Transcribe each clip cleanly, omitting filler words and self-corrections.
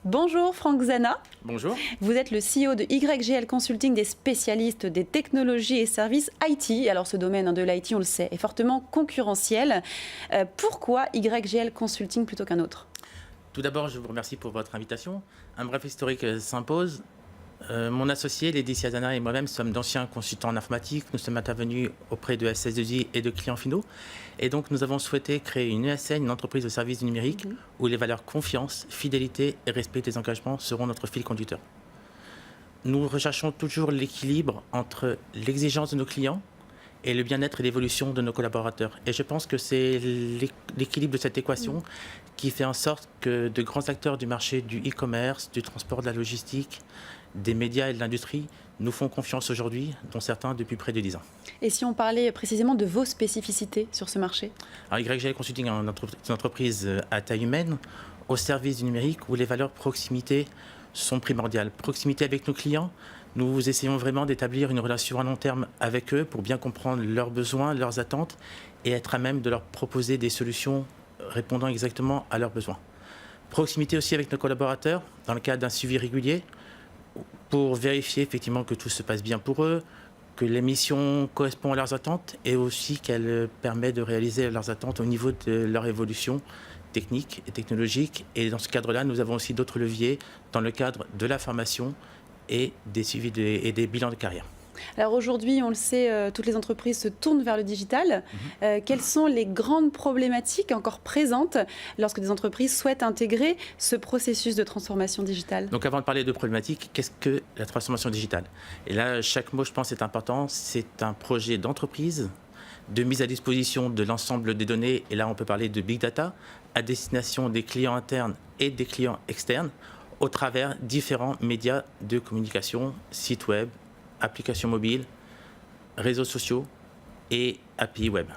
Bonjour Franck Zana. Bonjour. Vous êtes le CEO de YGL Consulting, des spécialistes des technologies et services IT. Alors ce domaine de l'IT, on le sait, est fortement concurrentiel. Pourquoi YGL Consulting plutôt qu'un autre ? Tout d'abord, je vous remercie pour votre invitation. Un bref historique s'impose. Mon associé, Laetitia Zana et moi-même sommes d'anciens consultants en informatique. Nous sommes intervenus auprès de SS2I et de clients finaux. Et donc, nous avons souhaité créer une ESN, une entreprise au service du numérique, où les valeurs confiance, fidélité et respect des engagements seront notre fil conducteur. Nous recherchons toujours l'équilibre entre l'exigence de nos clients et le bien-être et l'évolution de nos collaborateurs. Et je pense que c'est l'équilibre de cette équation qui fait en sorte que de grands acteurs du marché du e-commerce, du transport, de la logistique, des médias et de l'industrie nous font confiance aujourd'hui, dont certains depuis près de 10 ans. Et si on parlait précisément de vos spécificités sur ce marché ? Alors, YGL Consulting est une entreprise à taille humaine, au service du numérique, où les valeurs proximité sont primordiales. Proximité avec nos clients, nous essayons vraiment d'établir une relation à long terme avec eux pour bien comprendre leurs besoins, leurs attentes et être à même de leur proposer des solutions répondant exactement à leurs besoins. Proximité aussi avec nos collaborateurs, dans le cadre d'un suivi régulier, pour vérifier effectivement que tout se passe bien pour eux, que les missions correspondent à leurs attentes et aussi qu'elles permettent de réaliser leurs attentes au niveau de leur évolution technique et technologique. Et dans ce cadre-là, nous avons aussi d'autres leviers dans le cadre de la formation et des suivis et des bilans de carrière. Alors aujourd'hui, on le sait, toutes les entreprises se tournent vers le digital. Quelles sont les grandes problématiques encore présentes lorsque des entreprises souhaitent intégrer ce processus de transformation digitale ? Donc avant de parler de problématiques, qu'est-ce que la transformation digitale ? Et là, chaque mot, je pense, est important. C'est un projet d'entreprise, de mise à disposition de l'ensemble des données, et là on peut parler de big data, à destination des clients internes et des clients externes, au travers différents médias de communication, sites web, applications mobiles, réseaux sociaux et API web.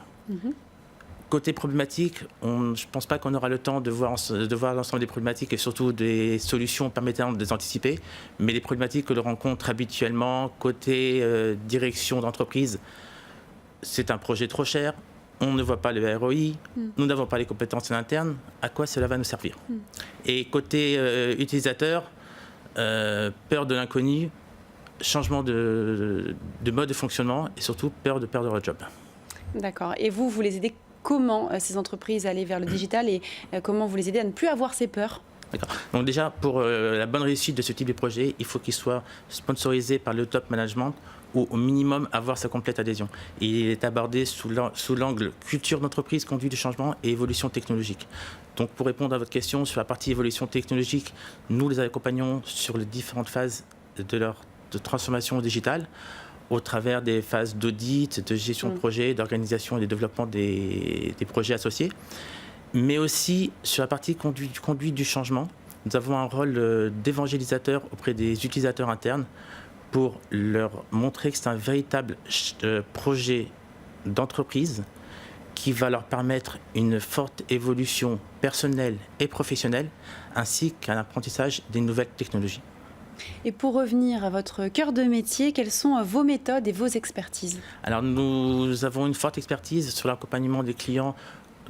Côté problématiques, je ne pense pas qu'on aura le temps de voir l'ensemble des problématiques et surtout des solutions permettant de les anticiper, mais les problématiques que l'on rencontre habituellement côté direction d'entreprise, c'est un projet trop cher, on ne voit pas le ROI, nous n'avons pas les compétences en interne, à quoi cela va nous servir ? Et côté utilisateur, peur de l'inconnu, changement de mode de fonctionnement et surtout peur de perdre leur job. D'accord. Et vous les aidez comment, ces entreprises, à aller vers le digital et comment vous les aidez à ne plus avoir ces peurs ? D'accord. Donc déjà, pour la bonne réussite de ce type de projet, il faut qu'il soit sponsorisé par le top management ou au minimum avoir sa complète adhésion. Et il est abordé sous l'angle culture d'entreprise, conduite du changement et évolution technologique. Donc pour répondre à votre question sur la partie évolution technologique, nous les accompagnons sur les différentes phases de transformation digitale au travers des phases d'audit, de gestion de projet, d'organisation et de développement des projets associés. Mais aussi sur la partie conduite du changement, nous avons un rôle d'évangélisateur auprès des utilisateurs internes pour leur montrer que c'est un véritable projet d'entreprise qui va leur permettre une forte évolution personnelle et professionnelle, ainsi qu'un apprentissage des nouvelles technologies. Et pour revenir à votre cœur de métier, quelles sont vos méthodes et vos expertises ? Alors nous avons une forte expertise sur l'accompagnement des clients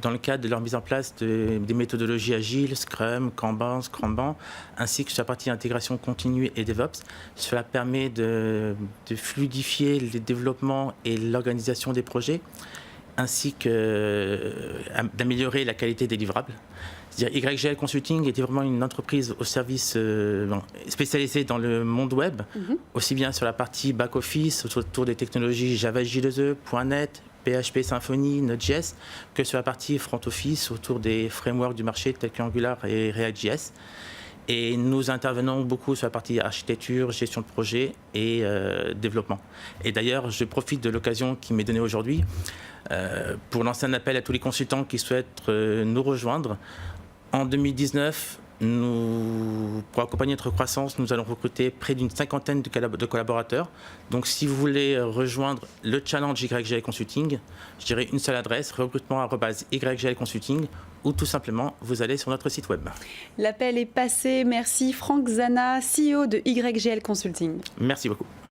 dans le cadre de leur mise en place des méthodologies agiles, Scrum, Kanban, Scrumban, ainsi que sur la partie intégration continue et DevOps. Cela permet de fluidifier les développements et l'organisation des projets, ainsi que d'améliorer la qualité des livrables. C'est-à-dire YGL Consulting était vraiment une entreprise au service spécialisée dans le monde web, aussi bien sur la partie back-office, autour des technologies Java J2E, .NET, PHP Symfony, Node.js, que sur la partie front-office, autour des frameworks du marché tels qu'Angular et React.js. Et nous intervenons beaucoup sur la partie architecture, gestion de projet et développement. Et d'ailleurs, je profite de l'occasion qui m'est donnée aujourd'hui pour lancer un appel à tous les consultants qui souhaitent nous rejoindre. En 2019, pour accompagner notre croissance, nous allons recruter près d'une cinquantaine de collaborateurs. Donc si vous voulez rejoindre le challenge YGL Consulting, je dirais une seule adresse, recrutement@YGL-consulting, ou tout simplement, vous allez sur notre site web. L'appel est passé. Merci Franck Zana, CEO de YGL Consulting. Merci beaucoup.